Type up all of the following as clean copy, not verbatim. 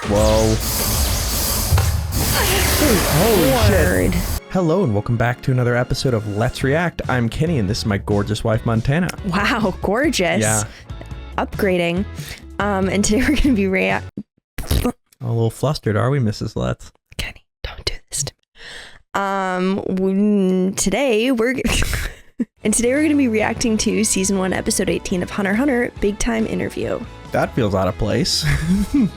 Whoa. Holy shit. Hello and welcome back to another episode of Let's React. I'm Kenny and this is my gorgeous wife, Montana. Wow, gorgeous. Yeah. Upgrading. And today we're going to be A little flustered, are we, Mrs. Letts? Kenny, don't do this to me. Today we're going to be reacting to season 1, episode 18 of HunterxHunter, Big Time Interview. That feels out of place.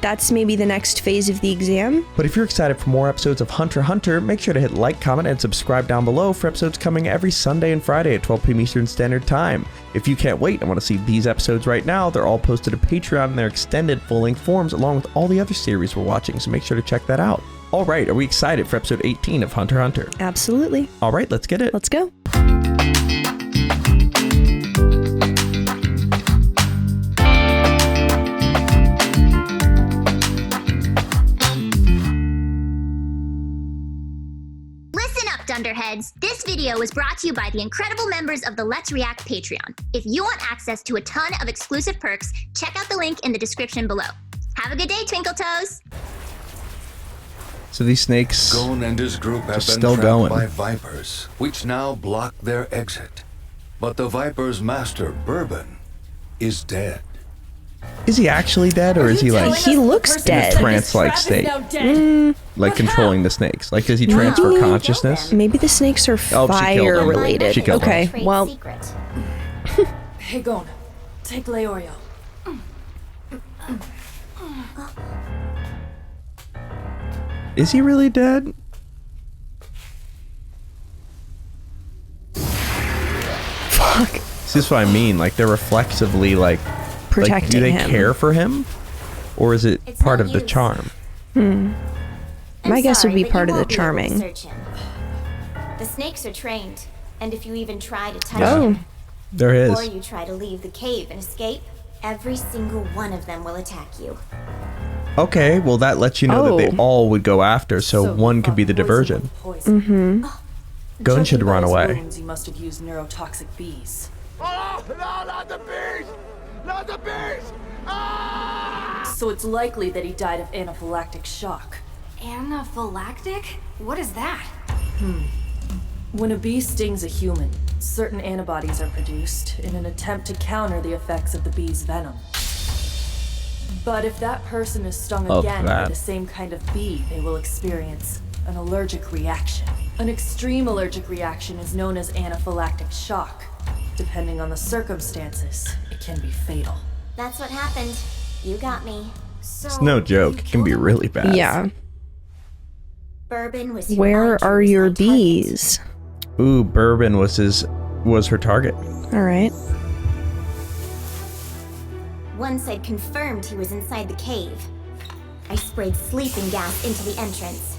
That's maybe the next phase of the exam. But if you're excited for more episodes of HunterxHunter, make sure to hit like, comment, and subscribe down below for episodes coming every Sunday and Friday at 12 p.m. Eastern Standard Time. If you can't wait and want to see these episodes right now, they're all posted to Patreon in their extended full-length forms along with all the other series we're watching, so make sure to check that out. All right, are we excited for episode 18 of HunterxHunter? Absolutely. All right, let's get it. Let's go. Dunderheads, this video was brought to you by the incredible members of the Let's React Patreon. If you want access to a ton of exclusive perks, check out the link in the description below. Have a good day, Twinkle Toes! So these snakes GON and his group have been still trapped going by vipers, which now block their exit. But the viper's master, Bourbon, is dead. Is he actually dead, or is he like He looks dead. trance-like state? Like controlling the snakes? Like, does he transfer consciousness? Maybe the snakes are fire related. She killed okay, him. well. Hey, GON, take Leorio. Is he really dead? Fuck. This is what I mean. Like, they're reflexively like Protecting do they him. care for him, or is it It's part no of the use. charm? My guess would be part of the charming. The snakes are trained, and if you even try to touch Oh. them, There or is. you try to leave the cave and escape, every single one of them will attack you. Okay, well that lets you know that they Oh. all would go after, so one could be the diversion. GON should run away. You must have used neurotoxic bees. Oh, no, not the bees! Not the bees! Ah! So it's likely that he died of anaphylactic shock. Anaphylactic? What is that? When a bee stings a human, certain antibodies are produced in an attempt to counter the effects of the bee's venom. But if that person is stung again by the same kind of bee, they will experience an allergic reaction. An extreme allergic reaction is known as anaphylactic shock. Depending on the circumstances, it can be fatal. That's what happened. You got me. So It's no joke. It can be really bad. Yeah. Bourbon was who I Where are chose your my target. bees? Ooh, Bourbon was her target. All right. Once I'd confirmed he was inside the cave, I sprayed sleeping gas into the entrance.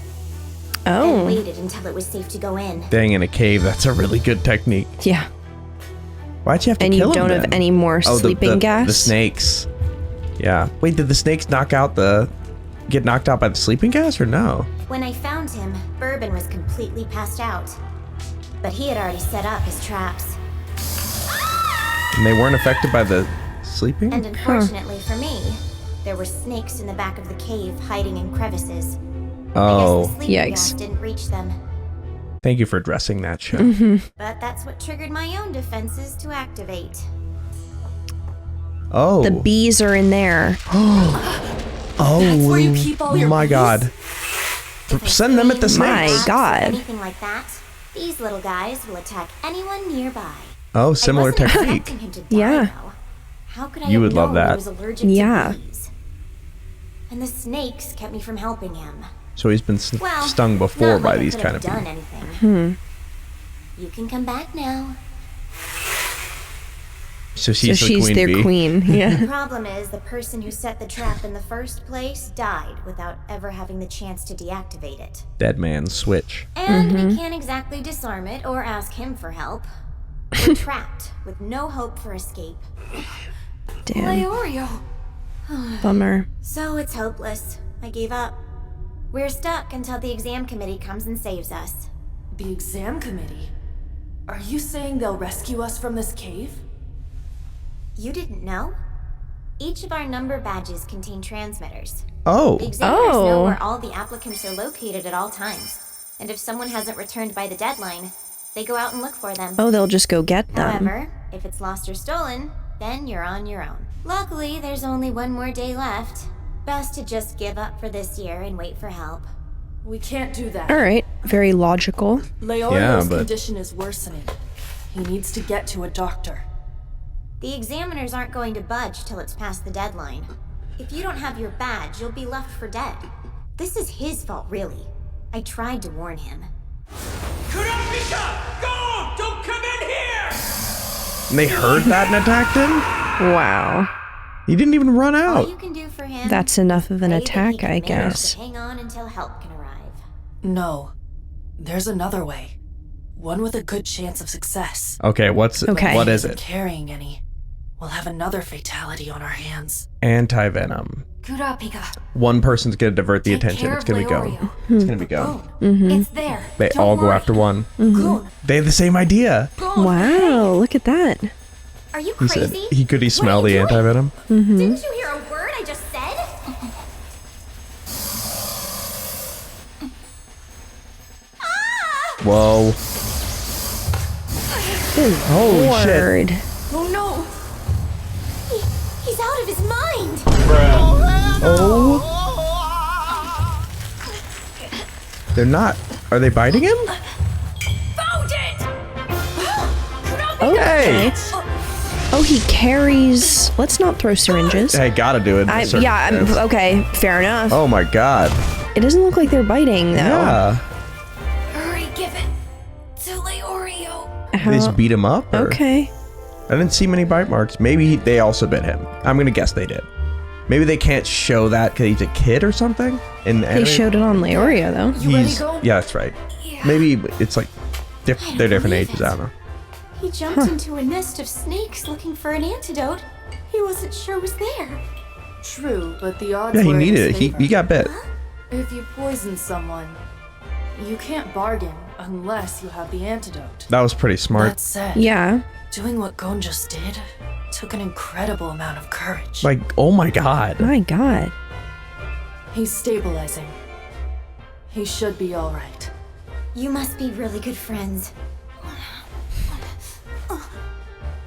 And Oh. waited until it was safe to go in. Dang, in a cave, that's a really good technique. Yeah. Why'd you have to And kill you him don't have then? any more Oh, sleeping gas? The snakes. Yeah. Wait, did the snakes get knocked out by the sleeping gas or no? When I found him, Bourbon was completely passed out. But he had already set up his traps. And they weren't affected by the sleeping? And unfortunately for me, there were snakes in the back of the cave hiding in crevices. Oh, I guess the sleeping gas yikes. didn't reach them. thank you for addressing that shit. But that's what triggered my own defenses to activate. Oh. The bees are in there. Oh, That's where you keep all your my bees? God. If I Send them at the scream, My snakes. or God. anything like that, these little guys will attack anyone nearby. Oh, similar I wasn't technique. expecting him to die, Yeah. though. How could I You have would love known he that. was allergic Yeah. to bees? And the snakes kept me from helping him. So he's been Well, stung before not by like I these could kind have of done people. anything. You can come back now. So So she's the she's queen their bee. queen. The Yeah. problem is the person who set the trap in the first place died without ever having the chance to deactivate it. Dead man switch. And we can't exactly disarm it or ask him for help. We're trapped with no hope for escape. Damn. Leorio. Bummer. So it's hopeless. I gave up. We're stuck until the exam committee comes and saves us. The exam committee? Are you saying they'll rescue us from this cave? You didn't know? Each of our number badges contain transmitters. Oh. The examiners know where all the applicants are located at all times. And if someone hasn't returned by the deadline, they go out and look for them. Oh, they'll just go get them. However, if it's lost or stolen, then you're on your own. Luckily, there's only one more day left. Best to just give up for this year and wait for help. We can't do that. All right, very logical. Leorio's condition is worsening. He needs to get to a doctor. The examiners aren't going to budge till it's past the deadline. If you don't have your badge, you'll be left for dead. This is his fault, really. I tried to warn him. Kurapika! Go! Don't come in here! And they heard that and attacked him? Wow. He didn't even run All out. you can do for him. That's enough of an pray that he attack, can I manage guess. to hang on until help can arrive. No. There's another way. One with a good chance of success. Okay, what is Isn't it? carrying any. We'll have another fatality on our hands. Anti-venom. Kurapika. One person's gonna divert the Take attention. care It's of gonna be Gon. Leorio. It's gonna be Gon. It's there. They Don't all go worry. after one. Goon. They have the same idea. Goon. Wow, look at that. Are you He said, crazy? could he smell What are the you doing? anti-venom? Didn't you hear a word I just said? Whoa. Holy shit. Word. Oh no. He's out of his mind. Oh. They're not. Are they biting him? Found it. Okay. Oh, he carries... Let's not throw syringes. Hey, gotta do it. in a certain sense. Okay, fair enough. Oh my god. It doesn't look like they're biting, though. Yeah. Hurry, give it to Leorio. They just beat him up? Or? Okay. I didn't see many bite marks. Maybe they also bit him. I'm gonna guess they did. Maybe they can't show that because he's a kid or something. They showed it on Leorio, though. You ready, Gon? Yeah, that's right. Yeah. Maybe it's like they're different believe ages. it. I don't know. He jumped into a nest of snakes looking for an antidote. He wasn't sure was there. True, but the odds Yeah, he were in needed his it. He favor. got bit. If you poison someone, you can't bargain unless you have the antidote. That was pretty smart. That said, Yeah. doing what Gon just did took an incredible amount of courage. Like, oh my god. My god. He's stabilizing. He should be alright. You must be really good friends.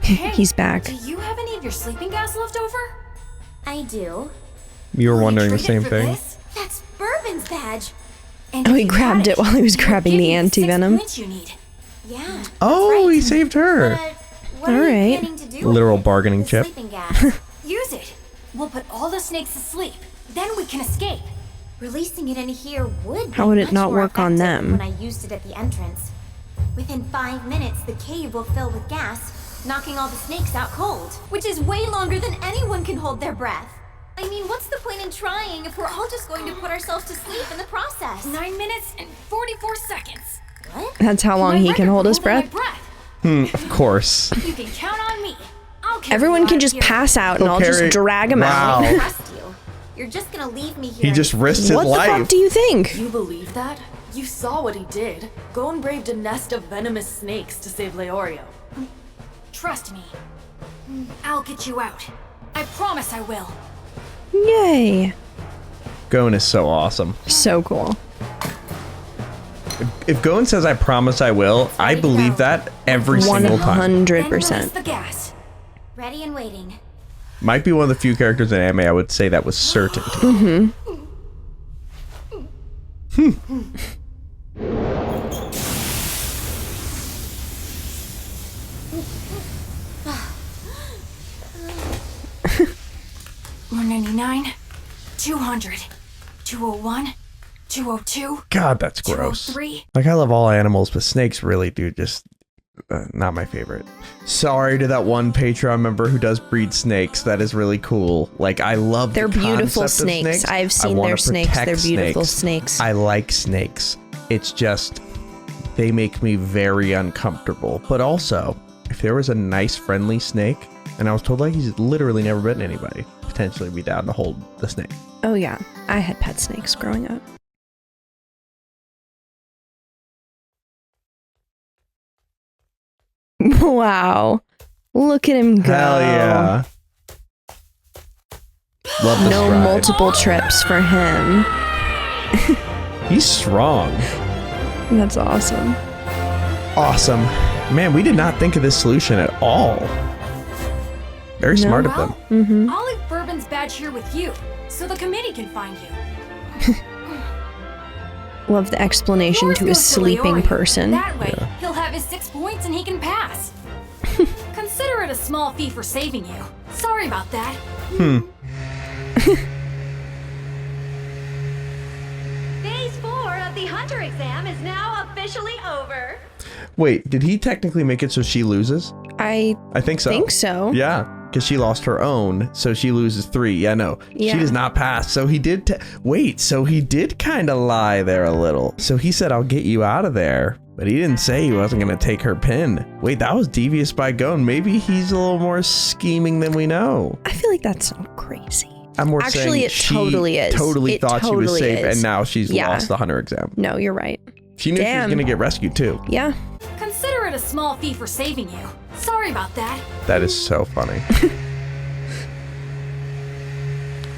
He's back. Do you have any of your sleeping gas left over? I do. You were wondering the Traded same for thing. this? That's Bourbon's badge. And Oh, if he you grabbed had it while he was we'll grabbing give the you 6 anti-venom. points you need. Yeah. that's Oh, right. he saved her. But what are Alright. you planning to do? Literal with it? bargaining The chip. Sleeping gas. Use it. We'll put all the snakes asleep. Then we can escape. Releasing it in here would be How would it much not more work on effective them? When I used it at the entrance. Within 5 minutes, the cave will fill with gas, knocking all the snakes out cold. Which is way longer than anyone can hold their breath. I mean, what's the point in trying if we're all just going to put ourselves to sleep in the process? 9 minutes and 44 seconds. What? That's how long My he can record hold his for holding breath. my breath. Of course. You can count on me. I'll carry Everyone you can out just here. pass out and He'll I'll just carry- drag him Wow. out. I trust you. You're just gonna leave me here. He and just risked his What the life. fuck do you think? You believe that? You saw what he did. Gon braved a nest of venomous snakes to save Leorio. Trust me. I'll get you out. I promise I will. Yay. Gon is so awesome. So cool. If Gon says I promise I will, I believe that every single time. 100%. Then release the gas. Ready and waiting. Might be one of the few characters in anime I would say that was certainty. $199, 200, 201, 202, God, that's gross. 203. Like, I love all animals, but snakes really do just not my favorite. Sorry to that one Patreon member who does breed snakes. That is really cool. Like, I love They're the beautiful concept of snakes. I've I seen wanna their snakes. protect They're beautiful snakes. snakes. I like snakes. It's just, they make me very uncomfortable. But also, if there was a nice, friendly snake, and I was told like he's literally never bitten anybody, potentially be down to hold the snake. Oh yeah, I had pet snakes growing up. Wow. Look at him go. Hell yeah. Love this No ride. multiple trips for him. He's strong. That's awesome. Awesome. Man, we did not think of this solution at all. Very smart of them. Well, I'll leave Bourbon's badge here with you, so the committee can find you. Love the explanation Yours to a goes sleeping Leori. person. That way, he'll have his 6 points and he can pass. Consider it a small fee for saving you. Sorry about that. Phase 4 of the Hunter exam is now officially over. Wait, did he technically make it so she loses? I I think so. think so. Yeah, because she lost her own, so she loses 3. Yeah, no, Yeah. she does not pass. So he did. Wait, so he did kind of lie there a little. So he said, "I'll get you out of there," but he didn't say he wasn't going to take her pin. Wait, that was devious by GON. Maybe he's a little more scheming than we know. I feel like that's so crazy. I'm more Actually, saying it she totally is. Totally It thought she was totally safe, is. and now she's Yeah. lost the Hunter exam. No, you're right. She knew she was Damn. going to get rescued too. Yeah. Consider it a small fee for saving you. Sorry about that. That is so funny.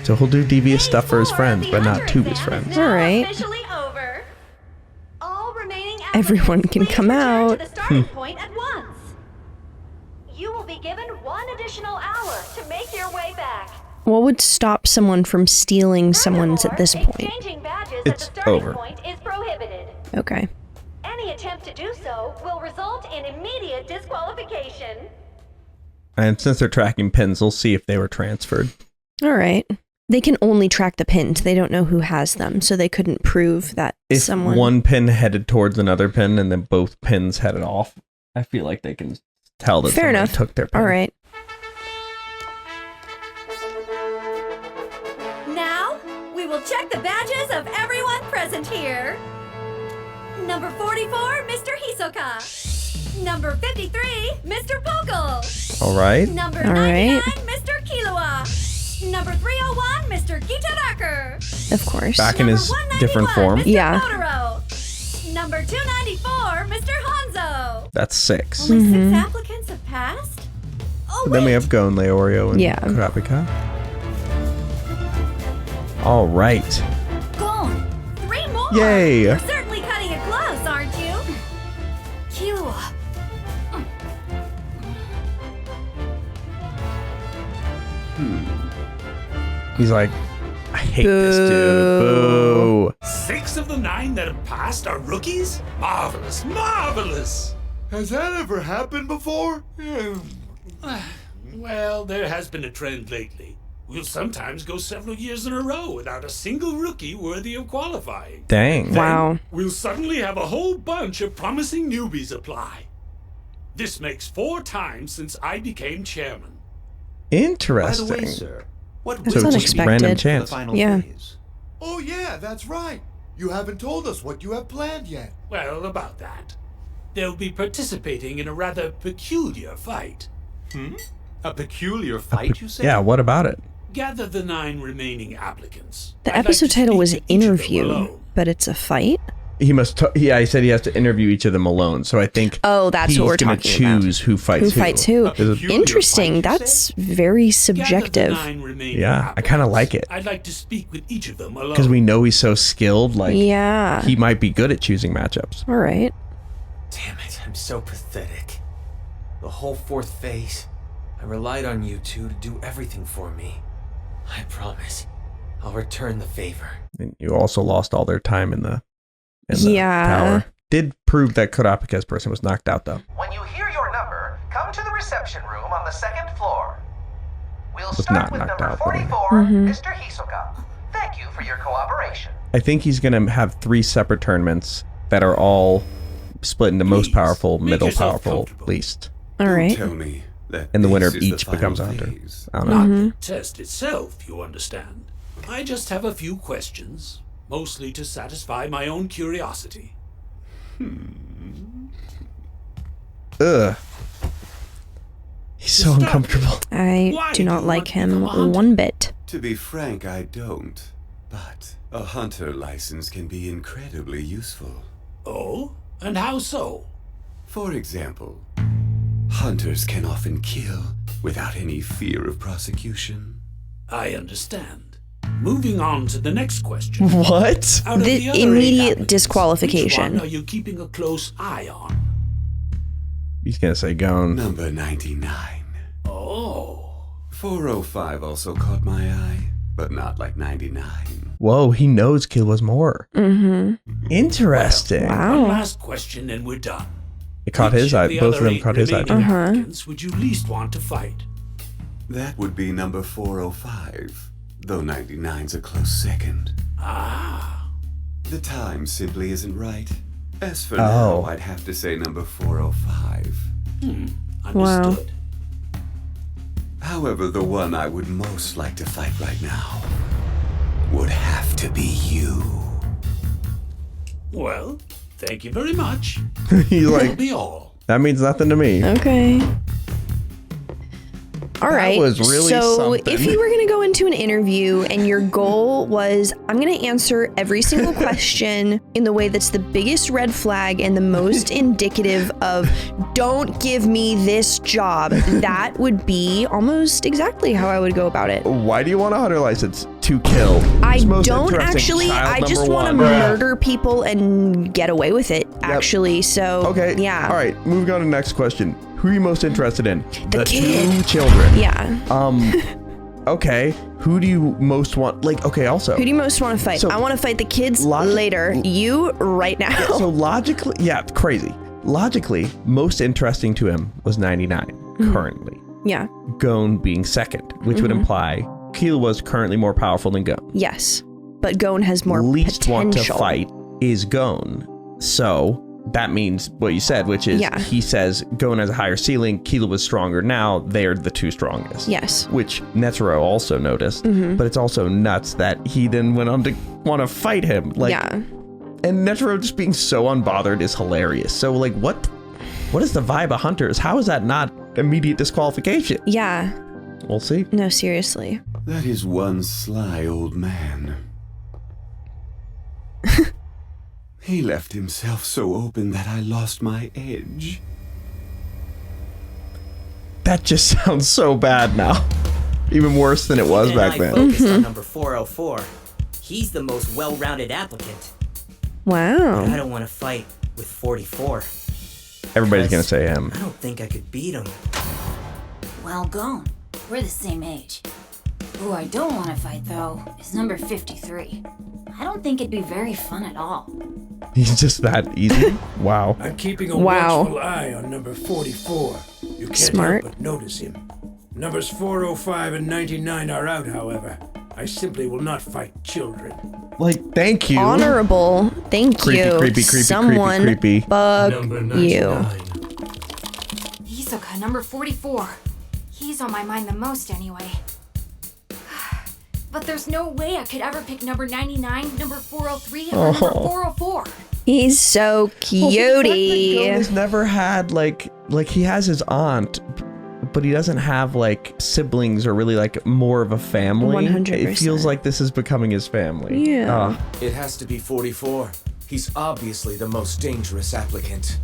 So he'll do devious Phase stuff for his 4 of friends, the but not Hunter to his exam friends. is now All right. Officially over. All remaining Everyone applicants, can please come return out. to the starting point at once. You will be given 1 additional hour to make your way back. What would stop someone from stealing someone's at this Furthermore, point? exchanging badges It's at the starting over. point is prohibited. Okay. Any attempt to do so will result in immediate disqualification. And since they're tracking pins, we'll see if they were transferred. All right. They can only track the pins. They don't know who has them, so they couldn't prove that If someone. one pin headed towards another pin and then both pins headed off, I feel like they can tell that Fair someone enough. took their pin. All right. Now, we will check the badges of everyone present here. Number 44, Mr. Hisoka. Number 53, Mr. Pokel. All right. Number All 99, right. Mr. Kilua. Number 301, Mr. Gitaraker. Of course. Back in his different form. Mr. Yeah. Totoro. Number 294, Mr. Hanzo. That's 6. Only 6 applicants have passed? Oh, But then we wait. have GON, Leorio, and Yeah. Kurapika. All right. Gone. 3 more. Yay. You're certainly cutting it close, aren't you? Killua. He's like, I hate this dude. Boo. 6 of the 9 that have passed are rookies? Marvelous, marvelous! Has that ever happened before? Well, there has been a trend lately. We'll sometimes go several years in a row without a single rookie worthy of qualifying. Dang. Wow. We'll suddenly have a whole bunch of promising newbies apply. This makes 4 times since I became chairman. Interesting. By the way, sir, what That's So it's just unexpected. random for the chance. final Yeah. phase? Oh yeah, that's right. You haven't told us what you have planned yet. Well, about that. They'll be participating in a rather peculiar fight. A peculiar fight, you say? Yeah, what about it? Gather the 9 remaining applicants. The I'd like episode to title speak was to each of them Interview, alone. but it's a fight? He must. Yeah, he said he has to interview each of them alone. So I think. Oh, that's he's what we're gonna talking about. choose who fights Who fights who? A peculiar Interesting. fight, you That's very Gather the subjective. 9 remaining Yeah, I kind of like it I'd like to speak with each of them alone. because we know he's so skilled. Like, Yeah. he might be good at choosing matchups. All right. Damn it, I'm so pathetic. The whole 4th phase, I relied on you two to do everything for me. I promise, I'll return the favor. And you also lost all their time in the Yeah. tower. Did prove that Kurapika's person was knocked out though. When you hear your number, come to the reception room on the 2nd floor. We'll Was start not with knocked number out, but- 44, Mm-hmm. Mr. Hisoka. Thank you for your cooperation. I think he's gonna have 3 separate tournaments that are all split into most Please, powerful, make middle yourself powerful, comfortable. least. All right. Tell me that And the winner of this is each the becomes a final hunter. phase. I don't know. Not Mm-hmm. the test itself, you understand. I just have a few questions, mostly to satisfy my own curiosity. Ugh. He's so Stop. uncomfortable. I Why do do not you like want to him become a hunter? one bit. To be frank, I don't. But a hunter license can be incredibly useful. Oh? And how so? For example, hunters can often kill without any fear of prosecution. I understand. Moving on to the next question. What? Out of The other immediate applicants, disqualification. Which one are you keeping a close eye on? He's gonna say GON. Number 99. Oh. 405 also caught my eye, but not like 99. Whoa, he knows Killua more. Interesting. One last question and we're done. It caught Which his eye. the Both of other them caught his eye. remaining applicants would you least want to fight? That would be number 405, though 99's a close second. Ah. The time simply isn't right. As for Oh. now, I'd have to say number 405. Understood. However, the one I would most like to fight right now would have to be you. Well, thank you very much. He's That'll like, be all. that means nothing to me. Okay. All That right. was really so something. if you were going to go into an interview and your goal was, I'm going to answer every single question in the way that's the biggest red flag and the most indicative of don't give me this job, that would be almost exactly how I would go about it. Why do you want a hunter license? To kill. I It's most don't interesting. actually, Child I just number want to one. murder people and get away with it, actually. So, Okay. yeah. All right. Moving on to the next question. Who are you most interested in? The kid. 2 children. Yeah. Okay. Who do you most want? Like, okay, also. Who do you most want to fight? So- I want to fight the kids later. You right now. Yeah, so logically, yeah, crazy. Logically, most interesting to him was 99 currently. Yeah. GON being second, which would imply Killua was currently more powerful than GON. Yes. But GON has more Least potential. want to fight is GON. So that means what you said, which is he says GON has a higher ceiling, Killua was stronger now, they're the 2 strongest. Yes. Which Netero also noticed, but it's also nuts that he then went on to want to fight him. Like, yeah. And Netero just being so unbothered is hilarious. So like what is the vibe of hunters? How is that not immediate disqualification? Yeah. We'll see. No, seriously. That is one sly old man. He left himself so open that I lost my edge. That just sounds so bad now. Even worse than it was Even back I then. focused on number 404. He's the most well-rounded applicant. Wow. But I don't want to fight with 44. Everybody's gonna say him. I don't think I could beat him. Well, GON. We're the same age. Who I don't want to fight, though, is number 53. I don't think it'd be very fun at all. He's just that easy. Wow. I'm keeping a Wow. watchful eye on number 44. You can't Smart. help but notice him. Numbers 405 and 99 are out, however. I simply will not fight children. Like, thank you. Honorable. Thank Creepy, you. creepy, creepy, Someone creepy. bug Number you. 99. Hisoka, number 44. He's on my mind the most anyway. But there's no way I could ever pick number 99, number 403, or number 404. He's so cutie. GON has never had like he has his aunt, but he doesn't have like siblings or really like more of a family. 100%. It feels like this is becoming his family. Yeah. It has to be 44. He's obviously the most dangerous applicant.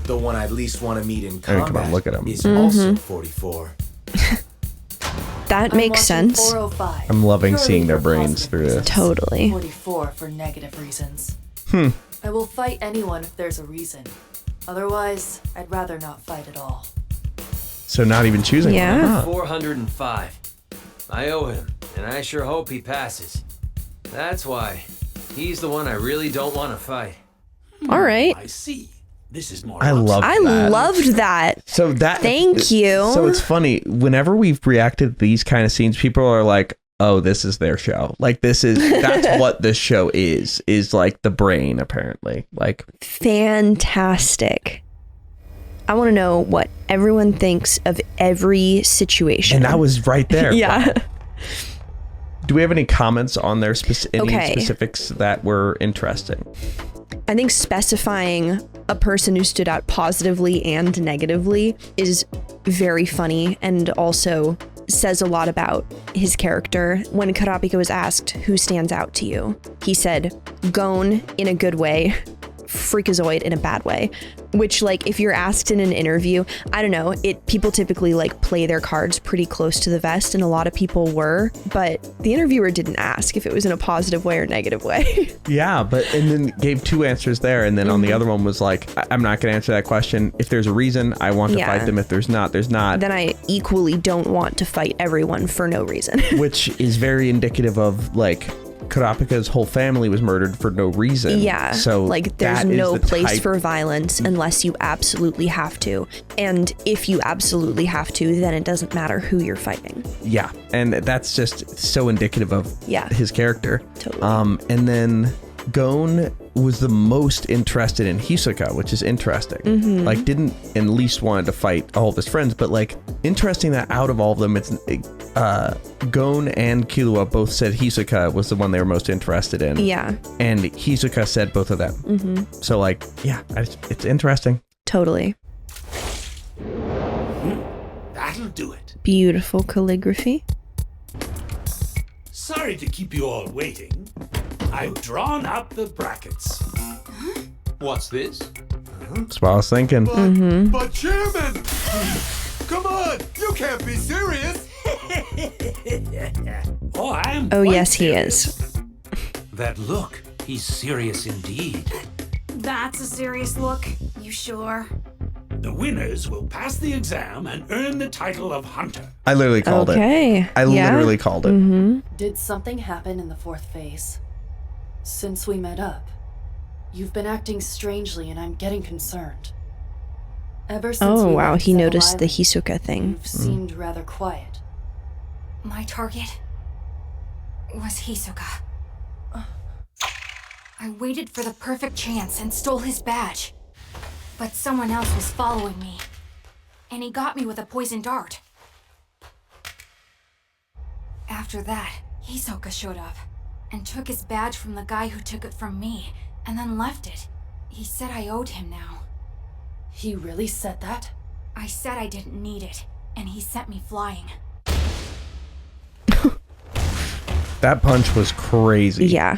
The one I'd least want to meet in I mean, combat come on, look at him. is also 44. That makes sense. 405. I'm loving Purely seeing their for brains positive through this. reasons. Totally. 44 for negative reasons. Hmm. I will fight anyone if there's a reason. Otherwise, I'd rather not fight at all. So not even choosing. Yeah. one, huh? 405. I owe him, and I sure hope he passes. That's why he's the one I really don't want to fight. All right. I see. This is more. I love I that. loved that. So that. Thank you. So it's funny. Whenever we've reacted to these kind of scenes, people are like, "Oh, this is their show. Like that's what this show is like the brain apparently. Like Fantastic. I want to know what everyone thinks of every situation. and that was right there. yeah. Do we have any comments on their any Okay. specifics that were interesting? I think specifying a person who stood out positively and negatively is very funny and also says a lot about his character. When Karapika was asked who stands out to you, he said GON in a good way freakazoid in a bad way, which like if you're asked in an interview, I don't know, people typically like play their cards pretty close to the vest, and a lot of people were, but the interviewer didn't ask if it was in a positive way or negative way. Yeah, and then gave 2 answers there, and then on the other one was like, I'm not going to answer that question. If there's a reason, I want to fight them. If there's not, there's not. Then I equally don't want to fight everyone for no reason. Which is very indicative of like Kurapika's whole family was murdered for no reason. Yeah. So like there's no place for violence unless you absolutely have to. And if you absolutely have to, then it doesn't matter who you're fighting. Yeah. And that's just so indicative of his character. Totally. And then GON was the most interested in Hisoka, which is interesting. Like didn't at least wanted to fight all of his friends, but like interesting that out of all of them, it's GON and Killua both said Hisoka was the one they were most interested in. Yeah. And Hisoka said both of them. So like, yeah, it's interesting. Totally. That'll do it. Beautiful calligraphy. Sorry to keep you all waiting. I've drawn up the brackets. What's this? That's what I was thinking. But Chairman! Come on! You can't be serious! Oh, yes, he is. That look. He's serious indeed. That's a serious look. You sure? The winners will pass the exam and earn the title of Hunter. I literally called it. I literally called it. Did something happen in the 4th phase? Since we met up, you've been acting strangely and I'm getting concerned. Ever since Oh, wow, he noticed the Hisoka thing. You've seemed rather quiet. My target was Hisoka. I waited for the perfect chance and stole his badge. But someone else was following me, and he got me with a poison dart. After that, Hisoka showed up and took his badge from the guy who took it from me, and then left it. He said I owed him now. He really said that? I said I didn't need it, and he sent me flying. That punch was crazy. Yeah.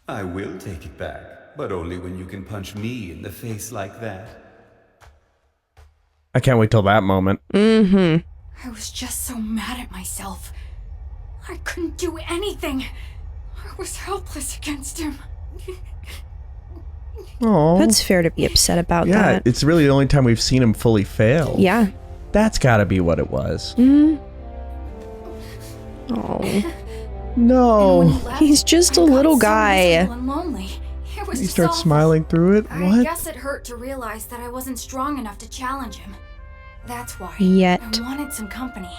I will take it back, but only when you can punch me in the face like that. I can't wait till that moment. I was just so mad at myself. I couldn't do anything. I was helpless against him. Oh, that's fair to be upset about that. Yeah, it's really the only time we've seen him fully fail. Yeah. That's gotta be what it was. Oh. No. He's just a little guy. He starts smiling through it? I What? guess it hurt to realize that I wasn't strong enough to challenge him. That's why Yet. I wanted some company.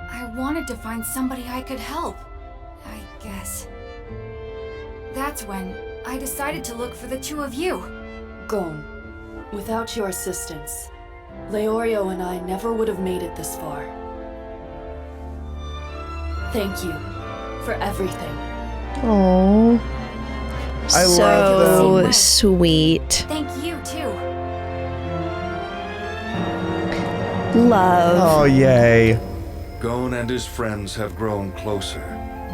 I wanted to find somebody I could help, I guess. That's when I decided to look for the 2 of you. GON, without your assistance, Leorio and I never would have made it this far. Thank you for everything. Oh. I love them. So sweet. Thank you, too. Love. Oh, yay. GON and his friends have grown closer,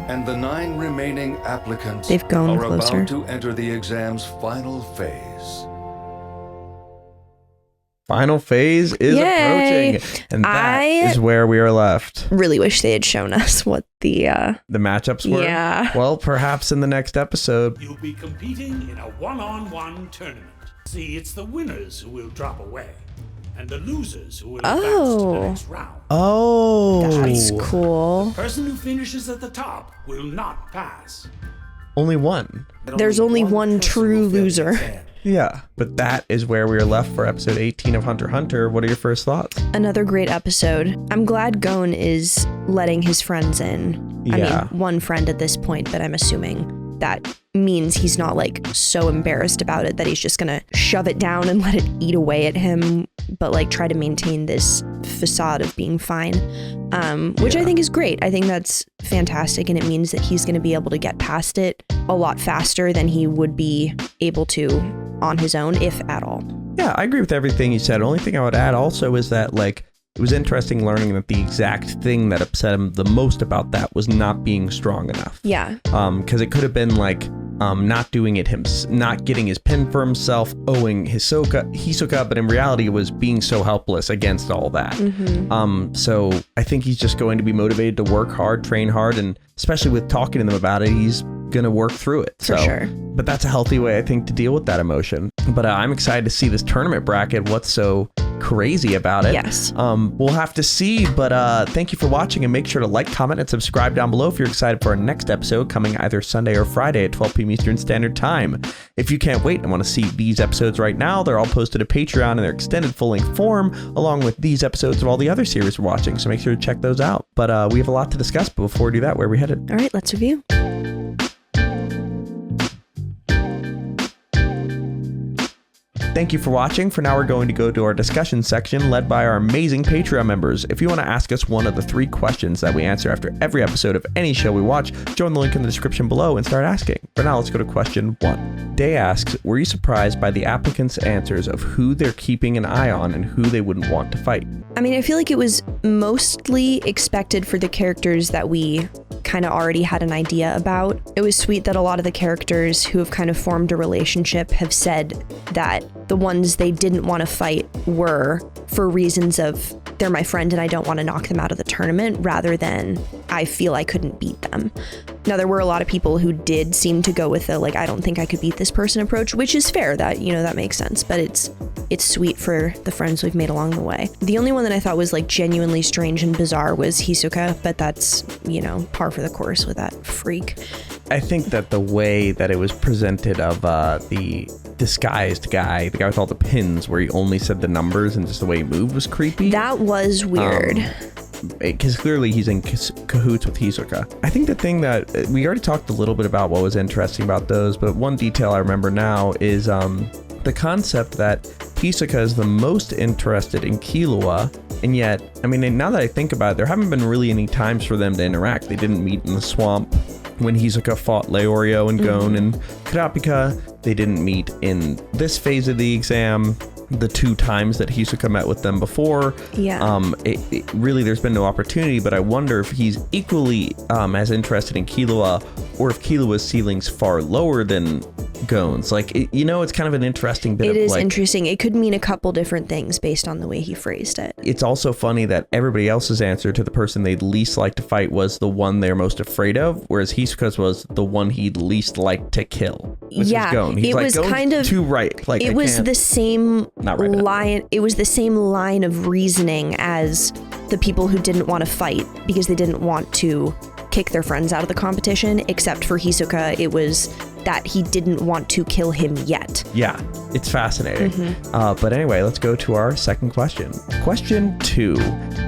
and the 9 remaining applicants They've grown are closer. about to enter the exam's final phase. Final phase is Yay. approaching, and that is where we are left. Really wish they had shown us what the matchups were. Yeah. Well, perhaps in the next episode. You'll be competing in a one-on-one tournament. See, it's the winners who will drop away, and the losers who will advance to the next round. Oh. That's cool. The person who finishes at the top will not pass. Only one. There's only one true loser. Yeah, but that is where we are left for episode 18 of Hunter x Hunter. What are your first thoughts? Another great episode. I'm glad GON is letting his friends in. I Yeah. mean, one friend at this point, but I'm assuming that means he's not like so embarrassed about it that he's just gonna shove it down and let it eat away at him, but like try to maintain this facade of being fine, which I think is great. I think that's fantastic, and it means that he's gonna be able to get past it a lot faster than he would be able to on his own, if at all. Yeah, I agree with everything you said. Only thing I would add also is that like it was interesting learning that the exact thing that upset him the most about that was not being strong enough. Yeah. Because it could have been like not doing it not getting his pin for himself, owing Hisoka, but in reality it was being so helpless against all that. So I think he's just going to be motivated to work hard, train hard, and especially with talking to them about it, he's gonna work through it. For sure. But that's a healthy way, I think, to deal with that emotion. But I'm excited to see this tournament bracket. What's so crazy about it? Yes. We'll have to see, but thank you for watching, and make sure to like, comment, and subscribe down below if you're excited for our next episode coming either Sunday or Friday at 12 p.m. Eastern Standard Time. If you can't wait and want to see these episodes right now, they're all posted to Patreon in their extended full-length form, along with these episodes of all the other series we're watching, so make sure to check those out. But we have a lot to discuss, but before we do that, where are we headed? All right, let's review. Thank you for watching. For now, we're going to go to our discussion section led by our amazing Patreon members. If you want to ask us one of the 3 questions that we answer after every episode of any show we watch, join the link in the description below and start asking. For now, let's go to question 1. Day asks, were you surprised by the applicants' answers of who they're keeping an eye on and who they wouldn't want to fight? I mean, I feel like it was mostly expected for the characters that we kind of already had an idea about. It was sweet that a lot of the characters who have kind of formed a relationship have said that the ones they didn't want to fight were for reasons of they're my friend and I don't want to knock them out of the tournament, rather than I feel I couldn't beat them. Now, there were a lot of people who did seem to go with the like, I don't think I could beat this person approach, which is fair. That, you know, that makes sense, but it's sweet for the friends we've made along the way. The only one that I thought was like genuinely strange and bizarre was Hisoka, but that's, you know, par for the course with that freak. I think that the way that it was presented of the disguised guy, the guy with all the pins, where he only said the numbers and just the way he moved was creepy. That was weird. Because clearly he's in cahoots with Hisoka. I think the thing that we already talked a little bit about what was interesting about those, but one detail I remember now is the concept that Hisoka is the most interested in Killua, and yet, I mean, now that I think about it, there haven't been really any times for them to interact. They didn't meet in the swamp when Hisoka fought Leorio and Gon and Kurapika. They didn't meet in this phase of the exam. The 2 times that Hisoka met with them before. Yeah. Really, there's been no opportunity, but I wonder if he's equally as interested in Killua, or if Killua's ceiling's far lower than Gon's. Like, you know, it's kind of an interesting bit. It is like, interesting. It could mean a couple different things based on the way he phrased it. It's also funny that everybody else's answer to the person they'd least like to fight was the one they're most afraid of, whereas Hisoka's was the one he'd least like to kill. Which is Gon. He's it like, was Gon's kind of too right. Like, it was the same line. It was the same line of reasoning as the people who didn't want to fight because they didn't want to kick their friends out of the competition, except for Hisoka, it was that he didn't want to kill him yet. Yeah, it's fascinating. But anyway, let's go to our second question. Question 2.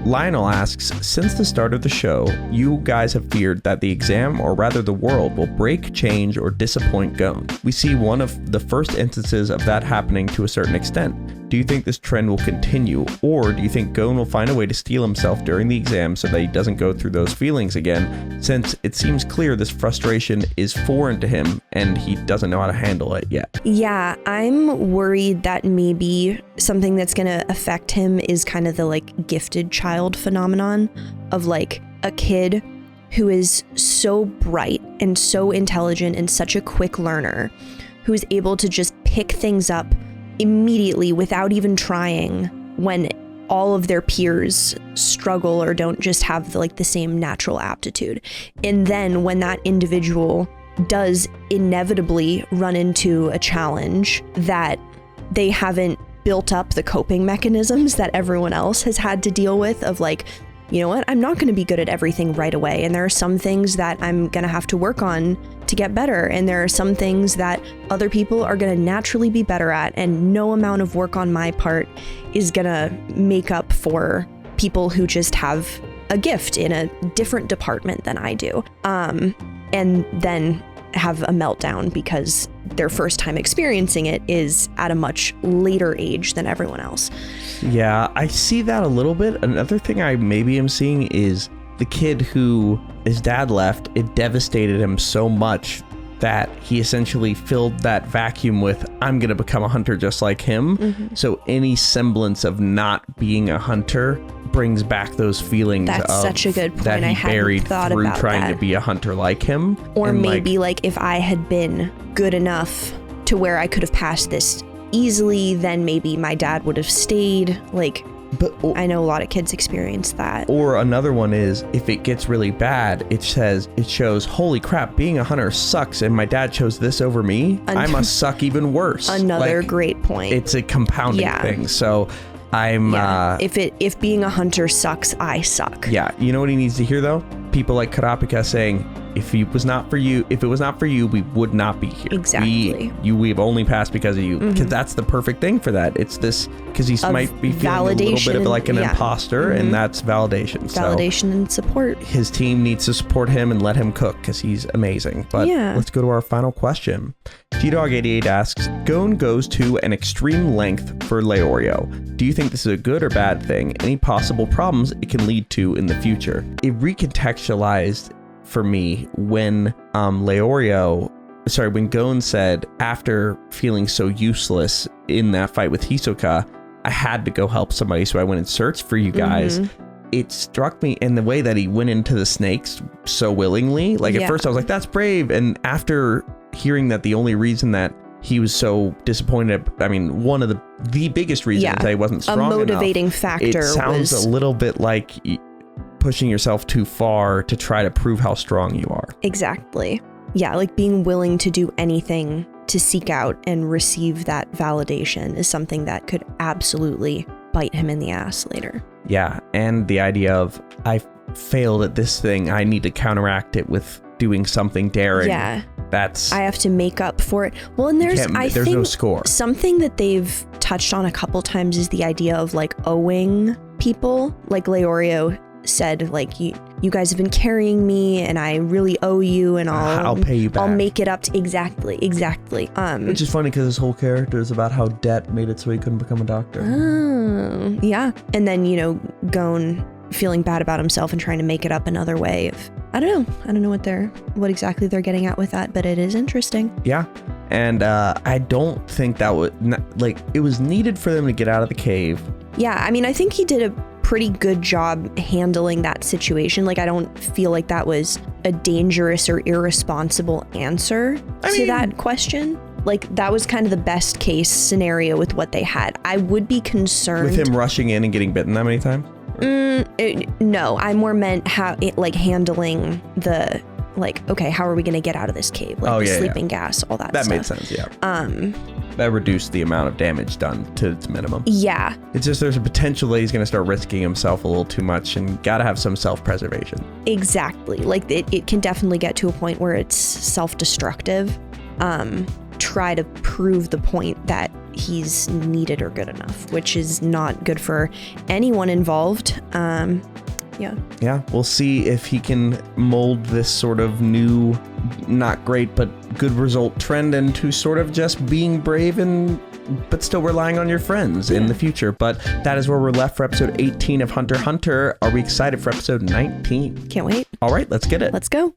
Lionel asks, since the start of the show, you guys have feared that the exam, or rather the world, will break, change, or disappoint Gon. We see one of the first instances of that happening to a certain extent. Do you think this trend will continue, or do you think Gon will find a way to steel himself during the exam so that he doesn't go through those feelings again, since it seems clear this frustration is foreign to him and he doesn't know how to handle it yet? Yeah, I'm worried that maybe something that's going to affect him is kind of the like gifted child phenomenon of like a kid who is so bright and so intelligent and such a quick learner, who is able to just pick things up immediately without even trying when all of their peers struggle or don't just have the same natural aptitude. And then when that individual does inevitably run into a challenge that they haven't built up the coping mechanisms that everyone else has had to deal with, of like, you know what, I'm not going to be good at everything right away. And there are some things that I'm going to have to work on to get better. And there are some things that other people are going to naturally be better at. And no amount of work on my part is going to make up for people who just have a gift in a different department than I do. And then have a meltdown because their first time experiencing it is at a much later age than everyone else. Yeah, I see that a little bit. Another thing I maybe am seeing is the kid who his dad left, it devastated him so much that he essentially filled that vacuum with, I'm going to become a hunter just like him. So any semblance of not being a hunter brings back those feelings. That's of such a good point. that he I hadn't buried thought through about trying that. to be a hunter like him. Or And, maybe like if I had been good enough to where I could have passed this easily, then maybe my dad would have stayed. Like, I know a lot of kids experience that. Or another one is, if it gets really bad, it shows, holy crap, being a hunter sucks, and my dad chose this over me. I must suck even worse. Another great point. It's a compounding thing. So if being a hunter sucks, I suck. Yeah. You know what he needs to hear though? People like Karapika saying, if it was not for you, we would not be here. Exactly. We've only passed because of you. Because that's the perfect thing for that. It's this, because he might be feeling a little bit of like an imposter, and that's validation. Validation and support. His team needs to support him and let him cook because he's amazing. But let's go to our final question. G-Dog88 asks, GON goes to an extreme length for Leorio. Do you think this is a good or bad thing? Any possible problems it can lead to in the future? It recontextualized for me when when GON said, after feeling so useless in that fight with Hisoka, I had to go help somebody, so I went and searched for you guys. It struck me in the way that he went into the snakes so willingly. Like at first I was like, that's brave. And after hearing that the only reason that he was so disappointed, I mean, one of the biggest reasons that he wasn't strong enough. A motivating factor. It sounds a little bit like pushing yourself too far to try to prove how strong you are. Exactly. Yeah, like being willing to do anything to seek out and receive that validation is something that could absolutely bite him in the ass later. Yeah, and the idea of, I failed at this thing, I need to counteract it with doing something daring. Yeah. I have to make up for it. Well, and there's no score. Something that they've touched on a couple times is the idea of like owing people. Like Leorio said, like, you guys have been carrying me and I really owe you, and I'll pay you back. I'll make it up to exactly. Which is funny because his whole character is about how debt made it so he couldn't become a doctor. Oh, yeah. And then, GON feeling bad about himself and trying to make it up another way of, I don't know what exactly they're getting at with that, but it is interesting. Yeah. And I don't think that it was needed for them to get out of the cave. Yeah, I mean, I think he did a pretty good job handling that situation. Like, I don't feel like that was a dangerous or irresponsible answer to that question. Like, that was kind of the best case scenario with what they had. I would be concerned with him rushing in and getting bitten that many times. No, I more meant handling the, like, okay, how are we going to get out of this cave? Like the sleeping gas, all that stuff. That made sense, yeah. That reduced the amount of damage done to its minimum. Yeah. It's just there's a potential that he's going to start risking himself a little too much, and got to have some self-preservation. Exactly. Like, it can definitely get to a point where it's self-destructive. Try to prove the point that he's needed or good enough, which is not good for anyone involved. Yeah, we'll see if he can mold this sort of new, not great but good result trend into sort of just being brave but still relying on your friends in the future. But that is where we're left for episode 18 of Hunter x Hunter. Are we excited for episode 19? Can't wait. All right, let's get it. Let's go.